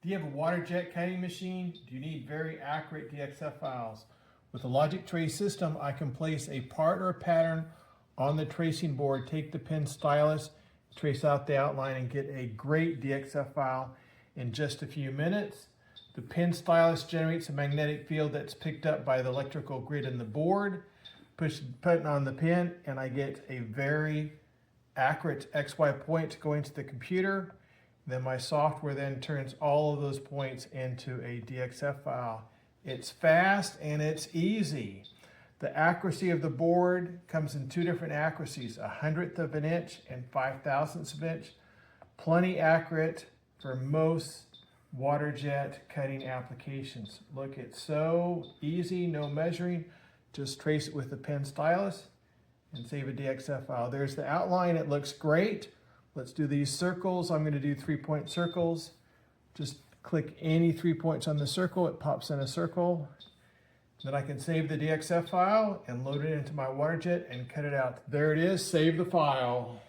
Do you have a Waterjet cutting machine? Do you need very accurate DXF files? With the Logic Trace system, I can place a part or a pattern on the tracing board, take the pen stylus, trace out the outline, and get a great DXF file in just a few minutes. The pen stylus generates a magnetic field that's picked up by the electrical grid in the board. Push the button on the pen, and I get a very accurate XY point going to the computer. Then my software then turns all of those points into a DXF file. It's fast and it's easy. The accuracy of the board comes in two different accuracies, 1/100th of an inch and 5/1000ths of an inch. Plenty accurate for most Waterjet cutting applications. Look, it's so easy, no measuring. Just trace it with the pen stylus and save a DXF file. There's the outline, it looks great. Let's do these circles. I'm going to do 3-point circles. Just click any 3 points on the circle, it pops in a circle. Then I can save the DXF file and load it into my Waterjet and cut it out. There it is, save the file.